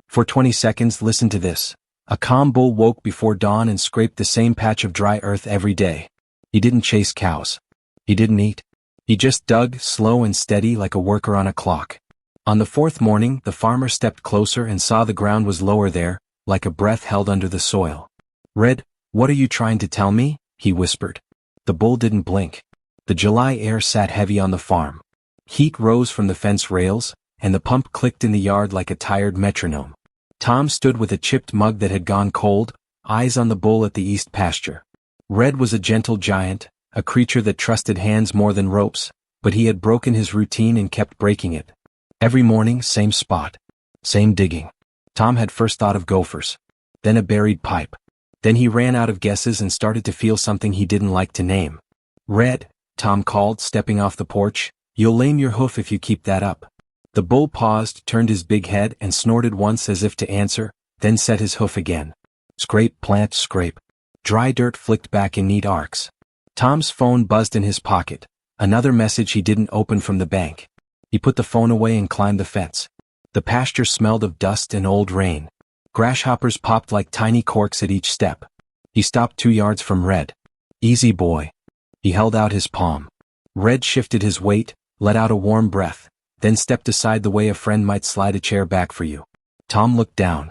For 20 seconds, listen to this. A calm bull woke before dawn and scraped the same patch of dry earth every day. He didn't chase cows. He didn't eat. He just dug, slow and steady like a worker on a clock. On the fourth morning, the farmer stepped closer and saw the ground was lower there, like a breath held under the soil. "Red, what are you trying to tell me?" he whispered. The bull didn't blink. The July air sat heavy on the farm. Heat rose from the fence rails, and the pump clicked in the yard like a tired metronome. Tom stood with a chipped mug that had gone cold, eyes on the bull at the east pasture. Red was a gentle giant, a creature that trusted hands more than ropes, but he had broken his routine and kept breaking it. Every morning, same spot. Same digging. Tom had first thought of gophers. Then a buried pipe. Then he ran out of guesses and started to feel something he didn't like to name. "Red," Tom called, stepping off the porch, "you'll lame your hoof if you keep that up." The bull paused, turned his big head and snorted once as if to answer, then set his hoof again. Scrape, plant, scrape. Dry dirt flicked back in neat arcs. Tom's phone buzzed in his pocket, another message he didn't open from the bank. He put the phone away and climbed the fence. The pasture smelled of dust and old rain. Grasshoppers popped like tiny corks at each step. He stopped 2 yards from Red. "Easy, boy." He held out his palm. Red shifted his weight, let out a warm breath, then stepped aside the way a friend might slide a chair back for you. Tom looked down.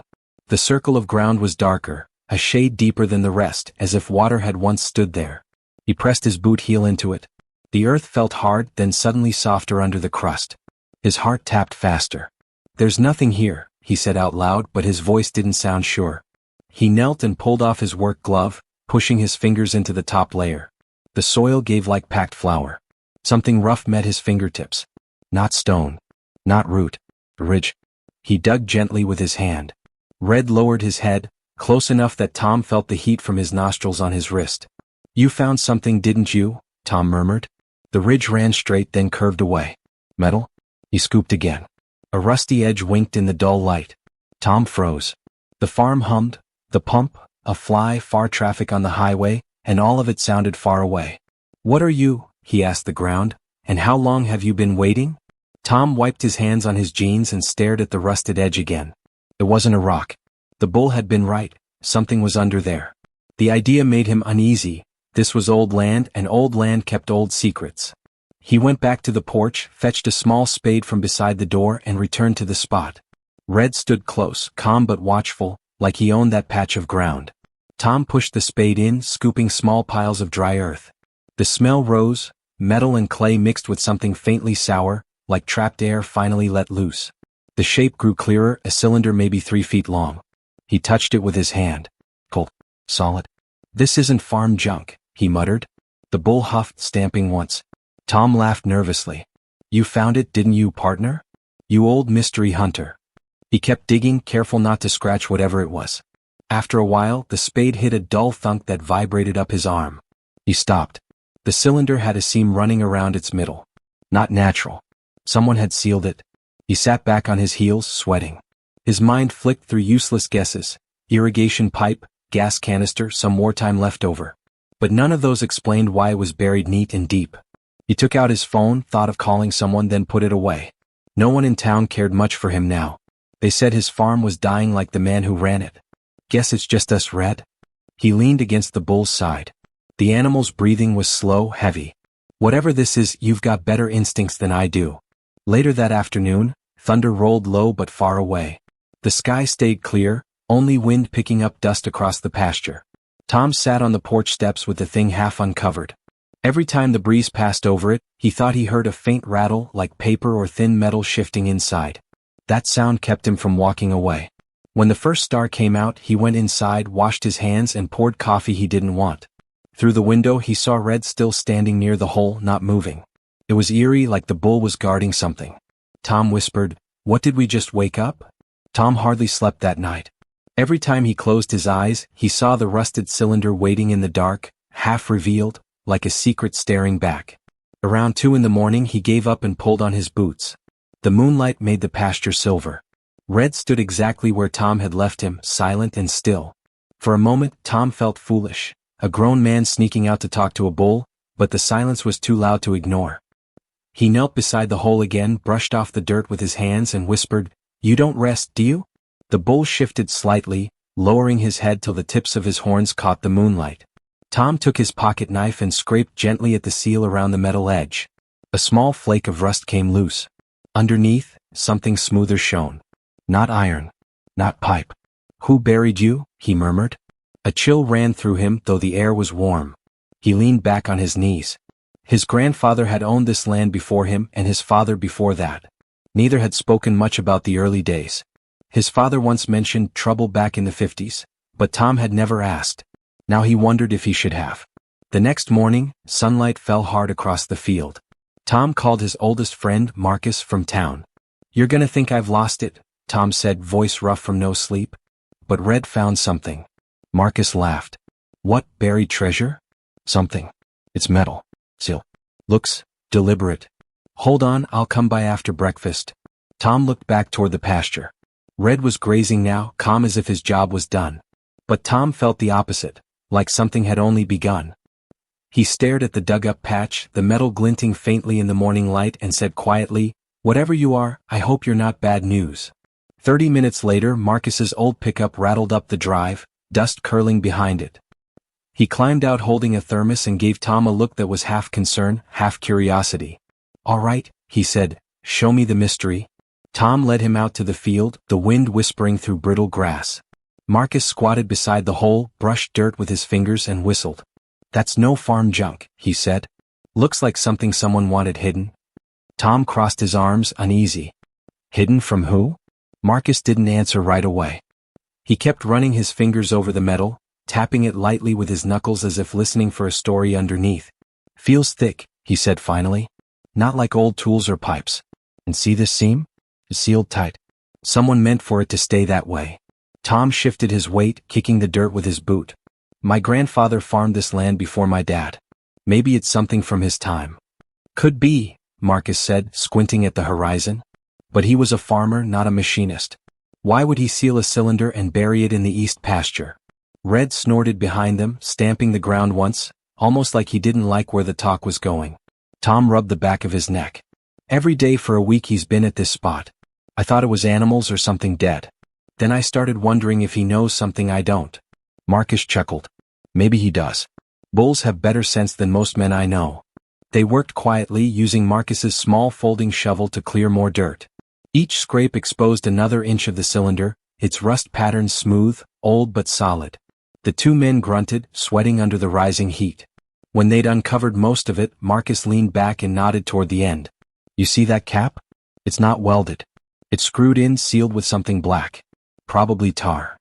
The circle of ground was darker, a shade deeper than the rest, as if water had once stood there. He pressed his boot heel into it. The earth felt hard, then suddenly softer under the crust. His heart tapped faster. "There's nothing here," he said out loud, but his voice didn't sound sure. He knelt and pulled off his work glove, pushing his fingers into the top layer. The soil gave like packed flour. Something rough met his fingertips. Not stone. Not root. Ridge. He dug gently with his hand. Red lowered his head, close enough that Tom felt the heat from his nostrils on his wrist. "You found something, didn't you?" Tom murmured. The ridge ran straight, then curved away. "Metal?" He scooped again. A rusty edge winked in the dull light. Tom froze. The farm hummed, the pump, a fly, far traffic on the highway, and all of it sounded far away. "What are you?" he asked the ground. "And how long have you been waiting?" Tom wiped his hands on his jeans and stared at the rusted edge again. It wasn't a rock. The bull had been right, something was under there. The idea made him uneasy. This was old land, and old land kept old secrets. He went back to the porch, fetched a small spade from beside the door and returned to the spot. Red stood close, calm but watchful, like he owned that patch of ground. Tom pushed the spade in, scooping small piles of dry earth. The smell rose, metal and clay mixed with something faintly sour, like trapped air finally let loose. The shape grew clearer, a cylinder maybe 3 feet long. He touched it with his hand. Cold. Solid. "This isn't farm junk," he muttered. The bull huffed, stamping once. Tom laughed nervously. "You found it, didn't you, partner? You old mystery hunter." He kept digging, careful not to scratch whatever it was. After a while, the spade hit a dull thunk that vibrated up his arm. He stopped. The cylinder had a seam running around its middle. Not natural. Someone had sealed it. He sat back on his heels, sweating. His mind flicked through useless guesses. Irrigation pipe, gas canister, some wartime leftover. But none of those explained why it was buried neat and deep. He took out his phone, thought of calling someone, then put it away. No one in town cared much for him now. They said his farm was dying like the man who ran it. "Guess it's just us, Red." He leaned against the bull's side. The animal's breathing was slow, heavy. "Whatever this is, you've got better instincts than I do." Later that afternoon, thunder rolled low but far away. The sky stayed clear, only wind picking up dust across the pasture. Tom sat on the porch steps with the thing half uncovered. Every time the breeze passed over it, he thought he heard a faint rattle like paper or thin metal shifting inside. That sound kept him from walking away. When the first star came out, he went inside, washed his hands and poured coffee he didn't want. Through the window he saw Red still standing near the hole, not moving. It was eerie, like the bull was guarding something. Tom whispered, "What, did we just wake up?" Tom hardly slept that night. Every time he closed his eyes, he saw the rusted cylinder waiting in the dark, half revealed, like a secret staring back. Around 2 in the morning he gave up and pulled on his boots. The moonlight made the pasture silver. Red stood exactly where Tom had left him, silent and still. For a moment, Tom felt foolish, a grown man sneaking out to talk to a bull, but the silence was too loud to ignore. He knelt beside the hole again, brushed off the dirt with his hands and whispered, "You don't rest, do you?" The bull shifted slightly, lowering his head till the tips of his horns caught the moonlight. Tom took his pocket knife and scraped gently at the seal around the metal edge. A small flake of rust came loose. Underneath, something smoother shone. Not iron. Not pipe. "Who buried you?" he murmured. A chill ran through him, though the air was warm. He leaned back on his knees. His grandfather had owned this land before him, and his father before that. Neither had spoken much about the early days. His father once mentioned trouble back in the 50s, but Tom had never asked. Now he wondered if he should have. The next morning, sunlight fell hard across the field. Tom called his oldest friend, Marcus, from town. "You're gonna think I've lost it," Tom said, voice rough from no sleep. "But Red found something." Marcus laughed. "What, buried treasure?" "Something. It's metal. Still. Looks deliberate. Hold on, I'll come by after breakfast." Tom looked back toward the pasture. Red was grazing now, calm as if his job was done. But Tom felt the opposite, like something had only begun. He stared at the dug-up patch, the metal glinting faintly in the morning light, and said quietly, "Whatever you are, I hope you're not bad news." 30 minutes later, Marcus's old pickup rattled up the drive, dust curling behind it. He climbed out holding a thermos and gave Tom a look that was half concern, half curiosity. "All right," he said, "show me the mystery." Tom led him out to the field, the wind whispering through brittle grass. Marcus squatted beside the hole, brushed dirt with his fingers and whistled. "That's no farm junk," he said. "Looks like something someone wanted hidden." Tom crossed his arms, uneasy. "Hidden from who?" Marcus didn't answer right away. He kept running his fingers over the metal, tapping it lightly with his knuckles as if listening for a story underneath. "Feels thick," he said finally. "Not like old tools or pipes. And see this seam? It's sealed tight. Someone meant for it to stay that way." Tom shifted his weight, kicking the dirt with his boot. "My grandfather farmed this land before my dad. Maybe it's something from his time." "Could be," Marcus said, squinting at the horizon. "But he was a farmer, not a machinist. Why would he seal a cylinder and bury it in the east pasture?" Red snorted behind them, stamping the ground once, almost like he didn't like where the talk was going. Tom rubbed the back of his neck. "Every day for a week he's been at this spot. I thought it was animals or something dead. Then I started wondering if he knows something I don't." Marcus chuckled. "Maybe he does. Bulls have better sense than most men I know." They worked quietly, using Marcus's small folding shovel to clear more dirt. Each scrape exposed another inch of the cylinder, its rust patterns smooth, old but solid. The two men grunted, sweating under the rising heat. When they'd uncovered most of it, Marcus leaned back and nodded toward the end. "You see that cap? It's not welded. It's screwed in, sealed with something black. Probably tar."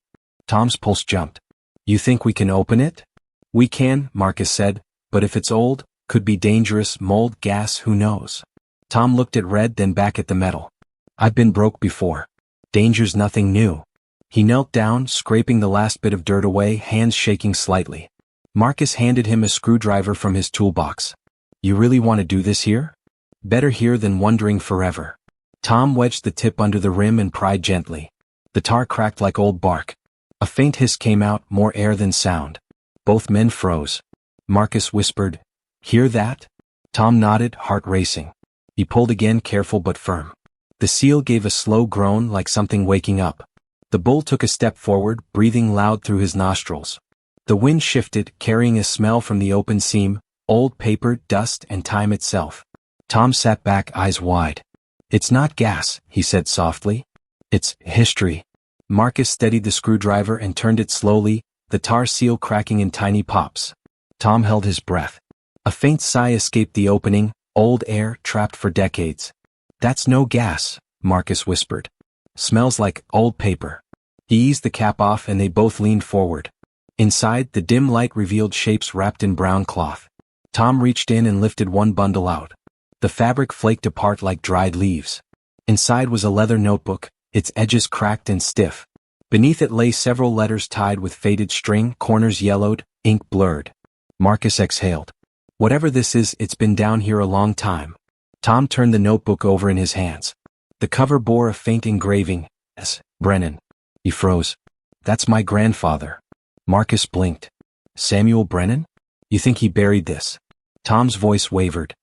Tom's pulse jumped. "You think we can open it?" "We can," Marcus said, "but if it's old, could be dangerous, mold, gas, who knows." Tom looked at Red, then back at the metal. "I've been broke before. Danger's nothing new." He knelt down, scraping the last bit of dirt away, hands shaking slightly. Marcus handed him a screwdriver from his toolbox. "You really want to do this here? Better here than wondering forever." Tom wedged the tip under the rim and pried gently. The tar cracked like old bark. A faint hiss came out, more air than sound. Both men froze. Marcus whispered, "Hear that?" Tom nodded, heart racing. He pulled again, careful but firm. The seal gave a slow groan, like something waking up. The bull took a step forward, breathing loud through his nostrils. The wind shifted, carrying a smell from the open seam, old paper, dust, and time itself. Tom sat back, eyes wide. "It's not gas," he said softly. "It's history." Marcus steadied the screwdriver and turned it slowly, the tar seal cracking in tiny pops. Tom held his breath. A faint sigh escaped the opening, old air, trapped for decades. "That's no gas," Marcus whispered. "Smells like old paper." He eased the cap off and they both leaned forward. Inside, the dim light revealed shapes wrapped in brown cloth. Tom reached in and lifted one bundle out. The fabric flaked apart like dried leaves. Inside was a leather notebook, its edges cracked and stiff. Beneath it lay several letters tied with faded string, corners yellowed, ink blurred. Marcus exhaled. "Whatever this is, it's been down here a long time." Tom turned the notebook over in his hands. The cover bore a faint engraving, S. Brennan. He froze. "That's my grandfather." Marcus blinked. "Samuel Brennan? You think he buried this?" Tom's voice wavered.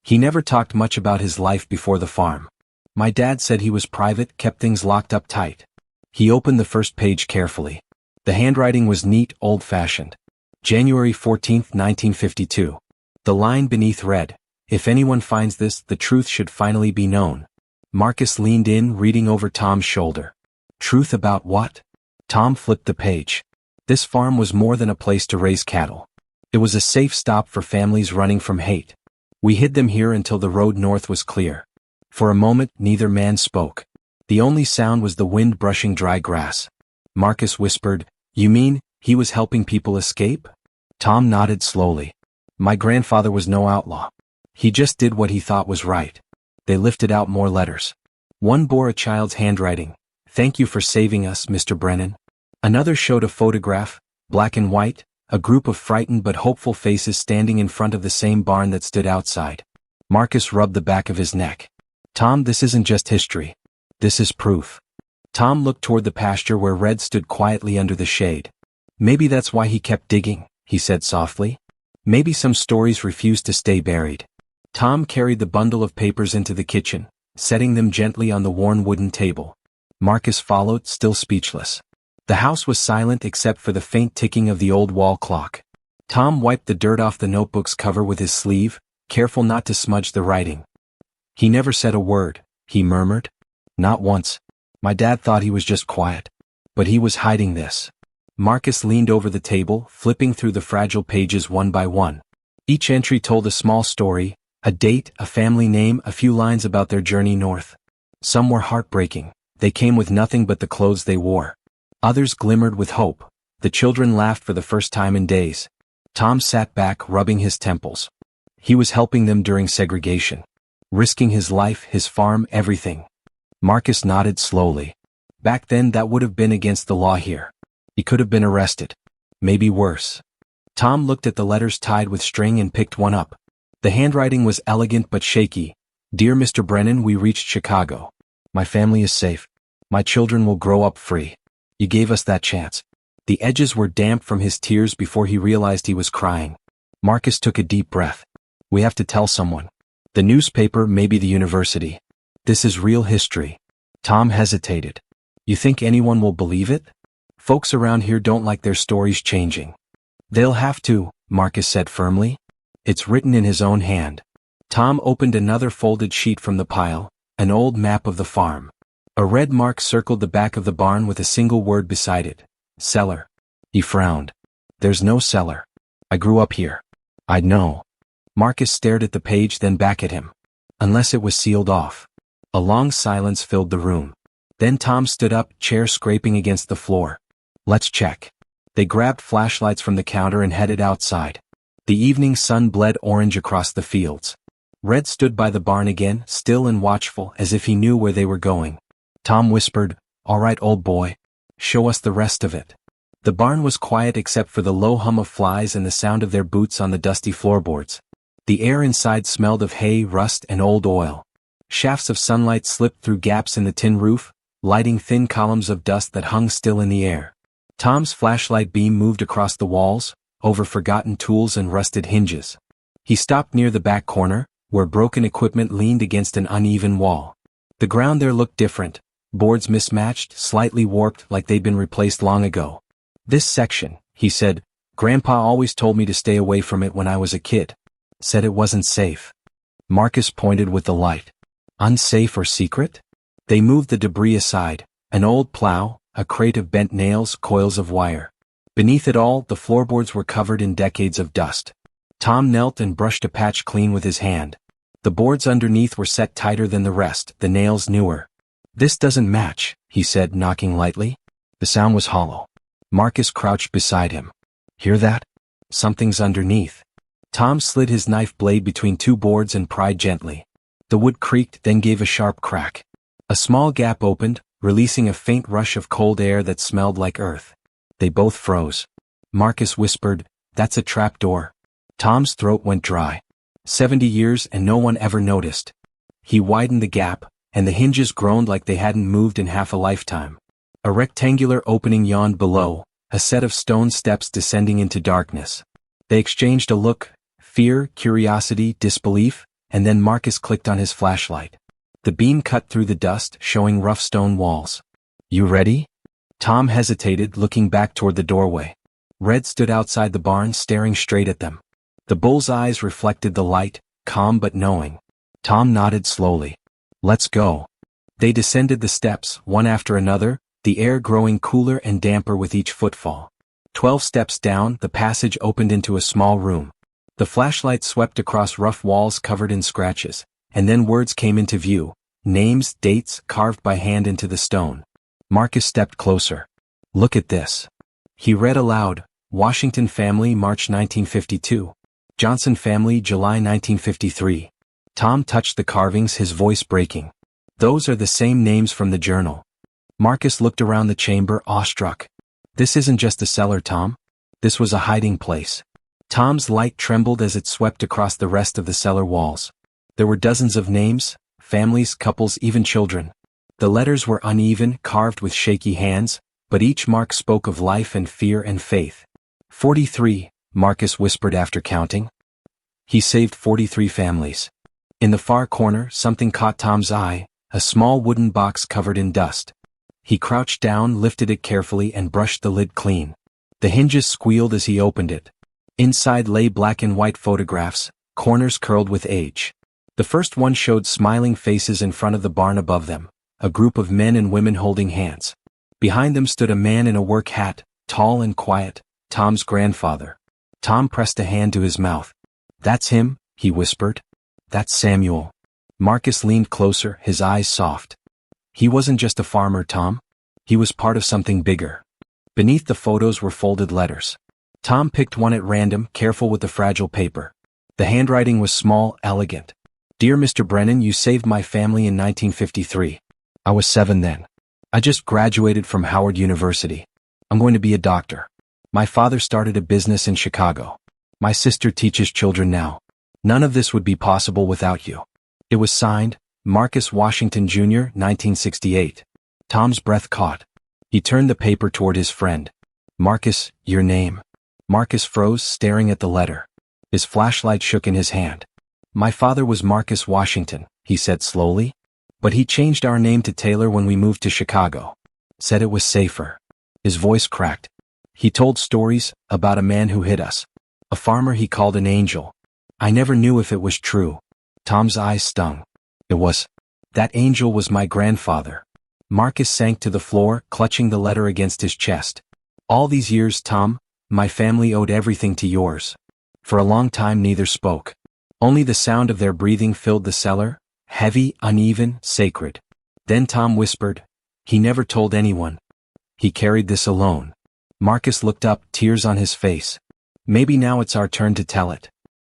"He never talked much about his life before the farm. My dad said he was private, kept things locked up tight. He opened the first page carefully. The handwriting was neat, old-fashioned. January 14, 1952. The line beneath read, "If anyone finds this, the truth should finally be known." Marcus leaned in, reading over Tom's shoulder. Truth about what? Tom flipped the page. This farm was more than a place to raise cattle. It was a safe stop for families running from hate. We hid them here until the road north was clear. For a moment, neither man spoke. The only sound was the wind brushing dry grass. Marcus whispered, "You mean, he was helping people escape?" Tom nodded slowly. "My grandfather was no outlaw. He just did what he thought was right." They lifted out more letters. One bore a child's handwriting. "Thank you for saving us, Mr. Brennan." Another showed a photograph, black and white, a group of frightened but hopeful faces standing in front of the same barn that stood outside. Marcus rubbed the back of his neck. "Tom, this isn't just history. This is proof." Tom looked toward the pasture where Red stood quietly under the shade. "Maybe that's why he kept digging," he said softly. "Maybe some stories refused to stay buried." Tom carried the bundle of papers into the kitchen, setting them gently on the worn wooden table. Marcus followed, still speechless. The house was silent except for the faint ticking of the old wall clock. Tom wiped the dirt off the notebook's cover with his sleeve, careful not to smudge the writing. "He never said a word," he murmured. "Not once. My dad thought he was just quiet. But he was hiding this." Marcus leaned over the table, flipping through the fragile pages one by one. Each entry told a small story, a date, a family name, a few lines about their journey north. Some were heartbreaking. They came with nothing but the clothes they wore. Others glimmered with hope. The children laughed for the first time in days. Tom sat back, rubbing his temples. He was helping them during segregation. Risking his life, his farm, everything. Marcus nodded slowly. Back then that would have been against the law here. He could have been arrested. Maybe worse. Tom looked at the letters tied with string and picked one up. The handwriting was elegant but shaky. "Dear Mr. Brennan, we reached Chicago. My family is safe. My children will grow up free. You gave us that chance." The edges were damp from his tears before he realized he was crying. Marcus took a deep breath. "We have to tell someone. The newspaper, maybe the university. This is real history." Tom hesitated. "You think anyone will believe it? Folks around here don't like their stories changing." "They'll have to," Marcus said firmly. "It's written in his own hand." Tom opened another folded sheet from the pile, an old map of the farm. A red mark circled the back of the barn with a single word beside it. "Cellar." He frowned. "There's no cellar. I grew up here. I'd know." Marcus stared at the page, then back at him. "Unless it was sealed off." A long silence filled the room. Then Tom stood up, chair scraping against the floor. "Let's check." They grabbed flashlights from the counter and headed outside. The evening sun bled orange across the fields. Red stood by the barn again, still and watchful, as if he knew where they were going. Tom whispered, "All right, old boy. Show us the rest of it." The barn was quiet except for the low hum of flies and the sound of their boots on the dusty floorboards. The air inside smelled of hay, rust, and old oil. Shafts of sunlight slipped through gaps in the tin roof, lighting thin columns of dust that hung still in the air. Tom's flashlight beam moved across the walls, over forgotten tools and rusted hinges. He stopped near the back corner, where broken equipment leaned against an uneven wall. The ground there looked different, boards mismatched, slightly warped like they'd been replaced long ago. "This section," he said, "Grandpa always told me to stay away from it when I was a kid. Said it wasn't safe." Marcus pointed with the light. "Unsafe or secret?" They moved the debris aside, an old plow, a crate of bent nails, coils of wire. Beneath it all, the floorboards were covered in decades of dust. Tom knelt and brushed a patch clean with his hand. The boards underneath were set tighter than the rest, the nails newer. "This doesn't match," he said, knocking lightly. The sound was hollow. Marcus crouched beside him. "Hear that? Something's underneath." Tom slid his knife blade between two boards and pried gently. The wood creaked, then gave a sharp crack. A small gap opened, releasing a faint rush of cold air that smelled like earth. They both froze. Marcus whispered, "That's a trapdoor." Tom's throat went dry. 70 years and no one ever noticed. He widened the gap, and the hinges groaned like they hadn't moved in half a lifetime. A rectangular opening yawned below, a set of stone steps descending into darkness. They exchanged a look, fear, curiosity, disbelief, and then Marcus clicked on his flashlight. The beam cut through the dust, showing rough stone walls. "You ready?" Tom hesitated, looking back toward the doorway. Red stood outside the barn, staring straight at them. The bull's eyes reflected the light, calm but knowing. Tom nodded slowly. "Let's go." They descended the steps, one after another, the air growing cooler and damper with each footfall. 12 steps down, the passage opened into a small room. The flashlight swept across rough walls covered in scratches, and then words came into view, names, dates, carved by hand into the stone. Marcus stepped closer. "Look at this." He read aloud, "Washington family, March 1952. Johnson family, July 1953. Tom touched the carvings, his voice breaking. "Those are the same names from the journal." Marcus looked around the chamber, awestruck. "This isn't just a cellar, Tom. This was a hiding place." Tom's light trembled as it swept across the rest of the cellar walls. There were dozens of names, families, couples, even children. The letters were uneven, carved with shaky hands, but each mark spoke of life and fear and faith. 43, Marcus whispered after counting. He saved 43 families. In the far corner, something caught Tom's eye, a small wooden box covered in dust. He crouched down, lifted it carefully, and brushed the lid clean. The hinges squealed as he opened it. Inside lay black and white photographs, corners curled with age. The first one showed smiling faces in front of the barn above them, a group of men and women holding hands. Behind them stood a man in a work hat, tall and quiet, Tom's grandfather. Tom pressed a hand to his mouth. "That's him," he whispered. "That's Samuel." Marcus leaned closer, his eyes soft. "He wasn't just a farmer, Tom. He was part of something bigger." Beneath the photos were folded letters. Tom picked one at random, careful with the fragile paper. The handwriting was small, elegant. "Dear Mr. Brennan, you saved my family in 1953. I was 7 then. I just graduated from Howard University. I'm going to be a doctor. My father started a business in Chicago. My sister teaches children now. None of this would be possible without you." It was signed, Marcus Washington Jr., 1968. Tom's breath caught. He turned the paper toward his friend. "Marcus, your name." Marcus froze, staring at the letter. His flashlight shook in his hand. "My father was Marcus Washington," he said slowly. "But he changed our name to Taylor when we moved to Chicago. Said it was safer." His voice cracked. "He told stories about a man who hid us. A farmer he called an angel. I never knew if it was true." Tom's eyes stung. "It was. That angel was my grandfather." Marcus sank to the floor, clutching the letter against his chest. "All these years, Tom, my family owed everything to yours." For a long time neither spoke. Only the sound of their breathing filled the cellar, heavy, uneven, sacred. Then Tom whispered, "He never told anyone. He carried this alone." Marcus looked up, tears on his face. "Maybe now it's our turn to tell it."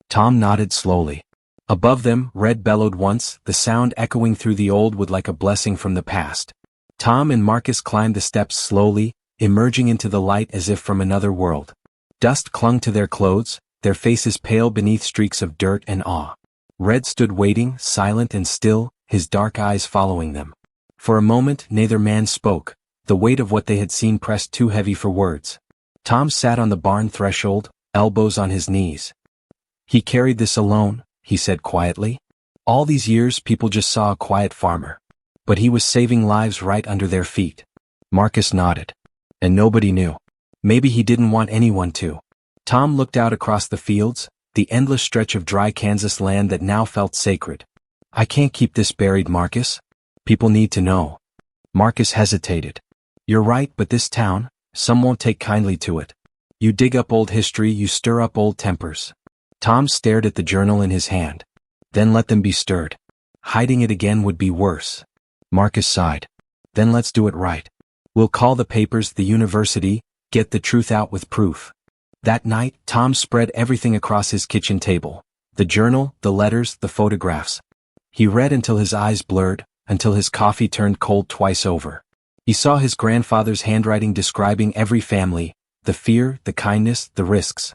Tom nodded slowly. Above them, Red bellowed once, the sound echoing through the old wood like a blessing from the past. Tom and Marcus climbed the steps slowly, emerging into the light as if from another world. Dust clung to their clothes, their faces pale beneath streaks of dirt and awe. Red stood waiting, silent and still, his dark eyes following them. For a moment neither man spoke, the weight of what they had seen pressed too heavy for words. Tom sat on the barn threshold, elbows on his knees. "He carried this alone," he said quietly. "All these years people just saw a quiet farmer. But he was saving lives right under their feet." Marcus nodded. "And nobody knew. Maybe he didn't want anyone to." Tom looked out across the fields, the endless stretch of dry Kansas land that now felt sacred. "I can't keep this buried, Marcus. People need to know." Marcus hesitated. "You're right, but this town, some won't take kindly to it. You dig up old history, you stir up old tempers." Tom stared at the journal in his hand. "Then let them be stirred. Hiding it again would be worse." Marcus sighed. "Then let's do it right. We'll call the papers, the university, get the truth out with proof." That night, Tom spread everything across his kitchen table. The journal, the letters, the photographs. He read until his eyes blurred, until his coffee turned cold twice over. He saw his grandfather's handwriting describing every family, the fear, the kindness, the risks.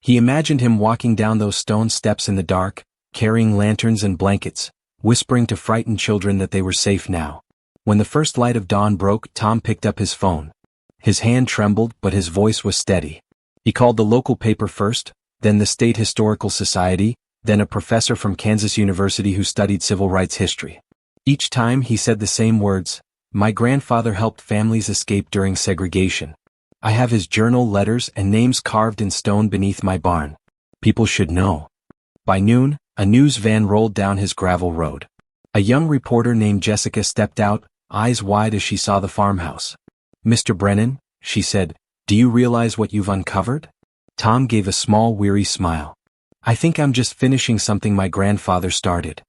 He imagined him walking down those stone steps in the dark, carrying lanterns and blankets, whispering to frightened children that they were safe now. When the first light of dawn broke, Tom picked up his phone. His hand trembled, but his voice was steady. He called the local paper first, then the State Historical Society, then a professor from Kansas University who studied civil rights history. Each time he said the same words, My grandfather helped families escape during segregation. I have his journal, letters, and names carved in stone beneath my barn. People should know. By noon, a news van rolled down his gravel road. A young reporter named Jessica stepped out, eyes wide as she saw the farmhouse. "Mr. Brennan," she said, "do you realize what you've uncovered?" Tom gave a small, weary smile. "I think I'm just finishing something my grandfather started."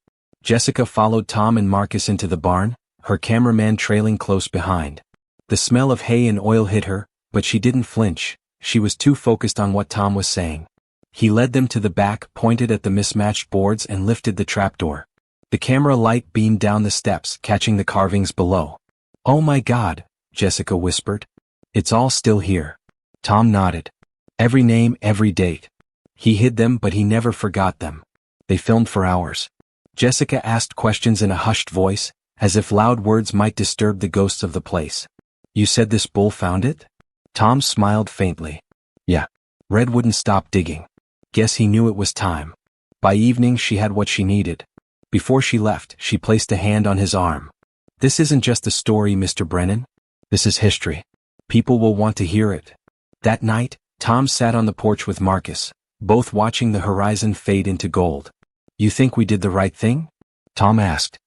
Jessica followed Tom and Marcus into the barn, her cameraman trailing close behind. The smell of hay and oil hit her, but she didn't flinch. She was too focused on what Tom was saying. He led them to the back, pointed at the mismatched boards, and lifted the trapdoor. The camera light beamed down the steps, catching the carvings below. "Oh my God," Jessica whispered. "It's all still here." Tom nodded. Every name, every date. He hid them, but he never forgot them. They filmed for hours. Jessica asked questions in a hushed voice, as if loud words might disturb the ghosts of the place. "You said this bull found it?" Tom smiled faintly. "Yeah. Red wouldn't stop digging. Guess he knew it was time." By evening she had what she needed. Before she left, she placed a hand on his arm. "This isn't just a story, Mr. Brennan. This is history. People will want to hear it." That night, Tom sat on the porch with Marcus, both watching the horizon fade into gold. "You think we did the right thing?" Tom asked.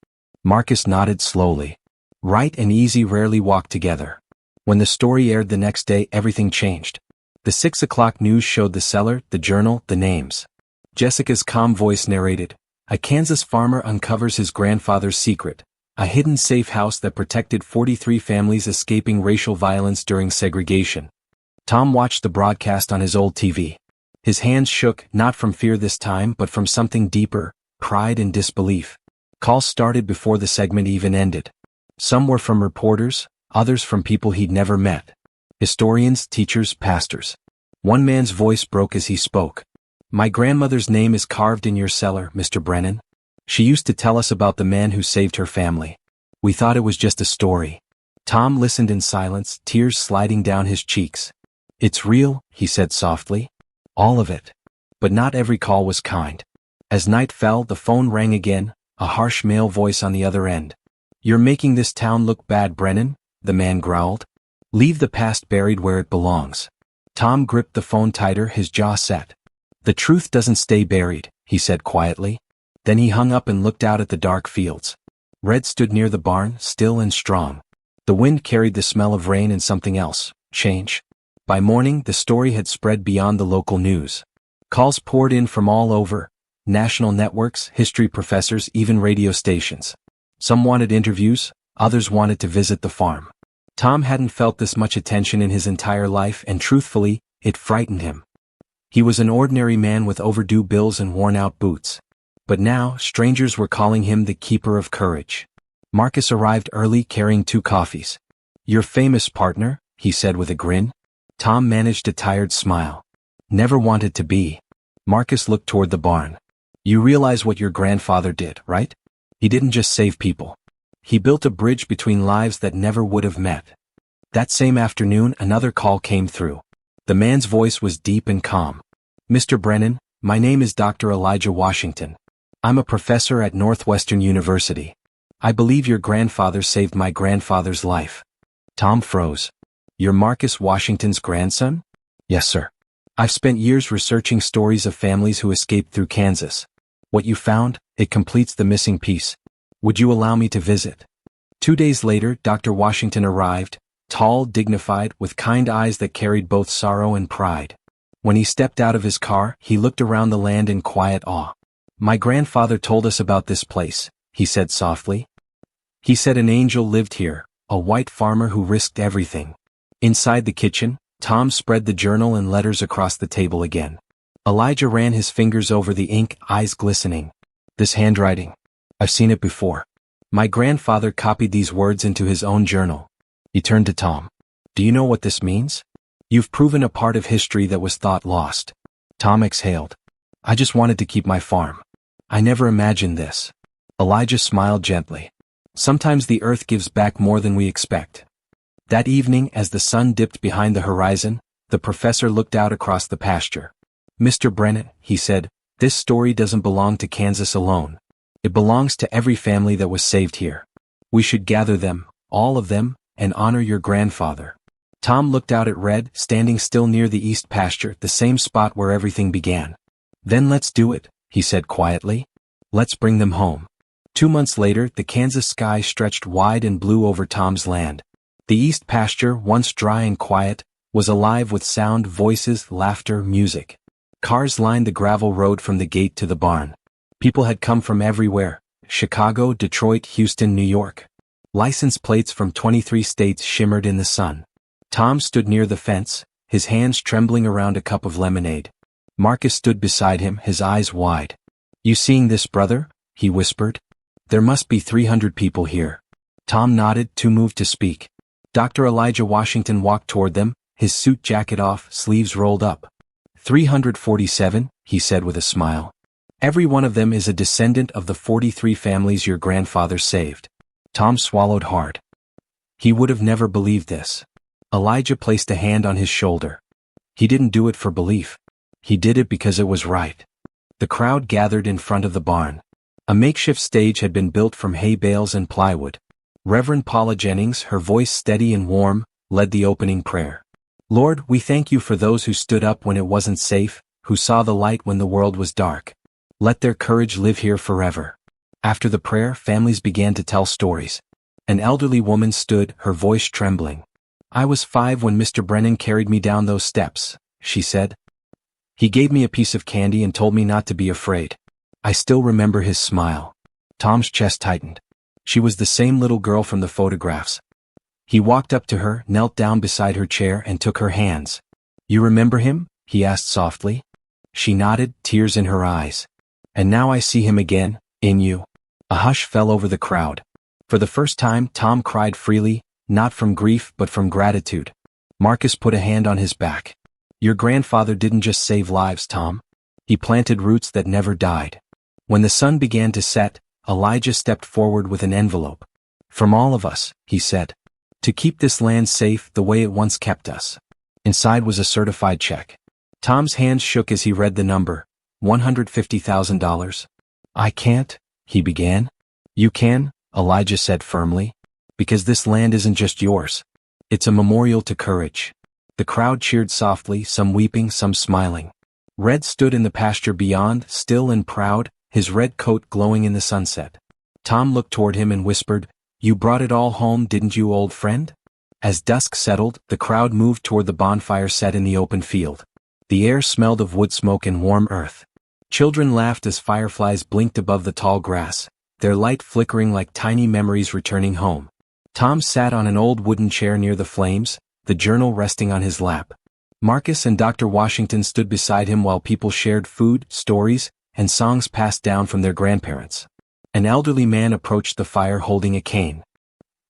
Marcus nodded slowly. Right and easy rarely walk together. When the story aired the next day, everything changed. The 6 o'clock news showed the cellar, the journal, the names. Jessica's calm voice narrated, "A Kansas farmer uncovers his grandfather's secret, a hidden safe house that protected 43 families escaping racial violence during segregation." Tom watched the broadcast on his old TV. His hands shook, not from fear this time but from something deeper, pride and disbelief. Calls started before the segment even ended. Some were from reporters, others from people he'd never met. Historians, teachers, pastors. One man's voice broke as he spoke. "My grandmother's name is carved in your cellar, Mr. Brennan. She used to tell us about the man who saved her family. We thought it was just a story." Tom listened in silence, tears sliding down his cheeks. "It's real," he said softly. "All of it." But not every call was kind. As night fell, the phone rang again, a harsh male voice on the other end. "You're making this town look bad, Brennan," the man growled. "Leave the past buried where it belongs." Tom gripped the phone tighter, his jaw set. "The truth doesn't stay buried," he said quietly. Then he hung up and looked out at the dark fields. Red stood near the barn, still and strong. The wind carried the smell of rain and something else, change. By morning, the story had spread beyond the local news. Calls poured in from all over, national networks, history professors, even radio stations. Some wanted interviews, others wanted to visit the farm. Tom hadn't felt this much attention in his entire life, and truthfully, it frightened him. He was an ordinary man with overdue bills and worn-out boots. But now, strangers were calling him the keeper of courage. Marcus arrived early carrying 2 coffees. "You're famous, partner," he said with a grin. Tom managed a tired smile. "Never wanted to be." Marcus looked toward the barn. "You realize what your grandfather did, right? He didn't just save people. He built a bridge between lives that never would have met." That same afternoon, another call came through. The man's voice was deep and calm. "Mr. Brennan, my name is Dr. Elijah Washington. I'm a professor at Northwestern University. I believe your grandfather saved my grandfather's life." Tom froze. "You're Marcus Washington's grandson?" "Yes, sir. I've spent years researching stories of families who escaped through Kansas. What you found, it completes the missing piece. Would you allow me to visit?" 2 days later, Dr. Washington arrived, tall, dignified, with kind eyes that carried both sorrow and pride. When he stepped out of his car, he looked around the land in quiet awe. "My grandfather told us about this place," he said softly. "He said an angel lived here, a white farmer who risked everything." Inside the kitchen, Tom spread the journal and letters across the table again. Elijah ran his fingers over the ink, eyes glistening. "This handwriting. I've seen it before. My grandfather copied these words into his own journal." He turned to Tom. "Do you know what this means? You've proven a part of history that was thought lost." Tom exhaled. "I just wanted to keep my farm. I never imagined this." Elijah smiled gently. "Sometimes the earth gives back more than we expect." That evening, as the sun dipped behind the horizon, the professor looked out across the pasture. "Mr. Brennan," he said, "this story doesn't belong to Kansas alone. It belongs to every family that was saved here. We should gather them, all of them, and honor your grandfather." Tom looked out at Red, standing still near the east pasture, the same spot where everything began. "Then let's do it," he said quietly. "Let's bring them home." 2 months later, the Kansas sky stretched wide and blue over Tom's land. The east pasture, once dry and quiet, was alive with sound, voices, laughter, music. Cars lined the gravel road from the gate to the barn. People had come from everywhere: Chicago, Detroit, Houston, New York. License plates from 23 states shimmered in the sun. Tom stood near the fence, his hands trembling around a cup of lemonade. Marcus stood beside him, his eyes wide. "You seeing this, brother?" he whispered. "There must be 300 people here." Tom nodded, too moved to speak. Dr. Elijah Washington walked toward them, his suit jacket off, sleeves rolled up. 347, he said with a smile. "Every one of them is a descendant of the 43 families your grandfather saved." Tom swallowed hard. He would have never believed this. Elijah placed a hand on his shoulder. He didn't do it for belief. He did it because it was right. The crowd gathered in front of the barn. A makeshift stage had been built from hay bales and plywood. Reverend Paula Jennings, her voice steady and warm, led the opening prayer. "Lord, we thank you for those who stood up when it wasn't safe, who saw the light when the world was dark. Let their courage live here forever." After the prayer, families began to tell stories. An elderly woman stood, her voice trembling. "I was 5 when Mr. Brennan carried me down those steps," she said. "He gave me a piece of candy and told me not to be afraid. I still remember his smile." Tom's chest tightened. She was the same little girl from the photographs. He walked up to her, knelt down beside her chair and took her hands. "You remember him?" he asked softly. She nodded, tears in her eyes. "And now I see him again, in you." A hush fell over the crowd. For the first time, Tom cried freely, not from grief but from gratitude. Marcus put a hand on his back. "Your grandfather didn't just save lives, Tom. He planted roots that never died." When the sun began to set, Elijah stepped forward with an envelope. "From all of us," he said. "To keep this land safe the way it once kept us." Inside was a certified check. Tom's hands shook as he read the number. $150,000. "I can't," he began. "You can," Elijah said firmly. "Because this land isn't just yours. It's a memorial to courage." The crowd cheered softly, some weeping, some smiling. Red stood in the pasture beyond, still and proud, his red coat glowing in the sunset. Tom looked toward him and whispered, "You brought it all home, didn't you, old friend?" As dusk settled, the crowd moved toward the bonfire set in the open field. The air smelled of wood smoke and warm earth. Children laughed as fireflies blinked above the tall grass, their light flickering like tiny memories returning home. Tom sat on an old wooden chair near the flames, the journal resting on his lap. Marcus and Dr. Washington stood beside him while people shared food, stories, and songs passed down from their grandparents. An elderly man approached the fire holding a cane.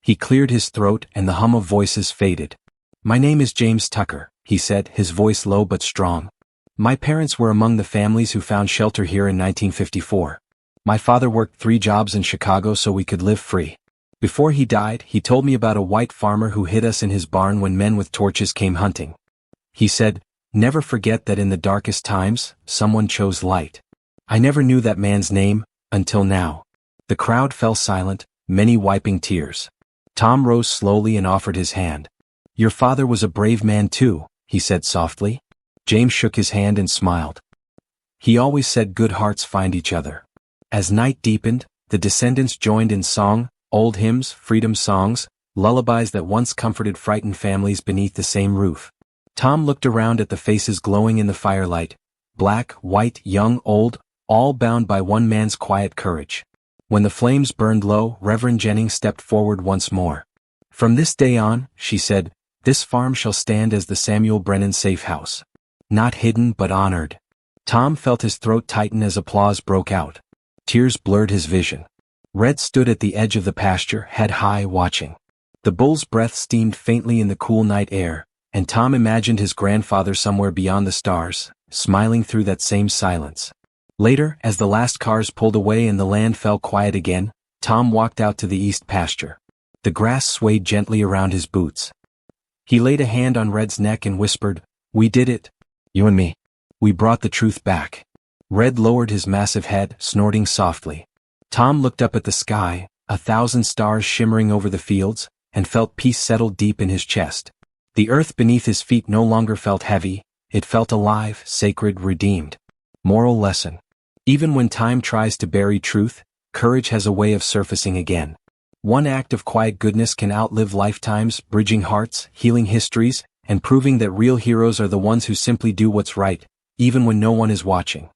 He cleared his throat and the hum of voices faded. "My name is James Tucker," he said, his voice low but strong. "My parents were among the families who found shelter here in 1954. My father worked 3 jobs in Chicago so we could live free. Before he died, he told me about a white farmer who hid us in his barn when men with torches came hunting. He said, 'Never forget that in the darkest times, someone chose light.' I never knew that man's name, until now." The crowd fell silent, many wiping tears. Tom rose slowly and offered his hand. "Your father was a brave man too," he said softly. James shook his hand and smiled. "He always said good hearts find each other." As night deepened, the descendants joined in song, old hymns, freedom songs, lullabies that once comforted frightened families beneath the same roof. Tom looked around at the faces glowing in the firelight, black, white, young, old, all bound by one man's quiet courage. When the flames burned low, Reverend Jennings stepped forward once more. "From this day on," she said, "this farm shall stand as the Samuel Brennan safe house. Not hidden but honored." Tom felt his throat tighten as applause broke out. Tears blurred his vision. Red stood at the edge of the pasture, head high, watching. The bull's breath steamed faintly in the cool night air, and Tom imagined his grandfather somewhere beyond the stars, smiling through that same silence. Later, as the last cars pulled away and the land fell quiet again, Tom walked out to the east pasture. The grass swayed gently around his boots. He laid a hand on Red's neck and whispered, "We did it. You and me. We brought the truth back." Red lowered his massive head, snorting softly. Tom looked up at the sky, 1,000 stars shimmering over the fields, and felt peace settle deep in his chest. The earth beneath his feet no longer felt heavy, it felt alive, sacred, redeemed. Moral lesson. Even when time tries to bury truth, courage has a way of surfacing again. One act of quiet goodness can outlive lifetimes, bridging hearts, healing histories, and proving that real heroes are the ones who simply do what's right, even when no one is watching.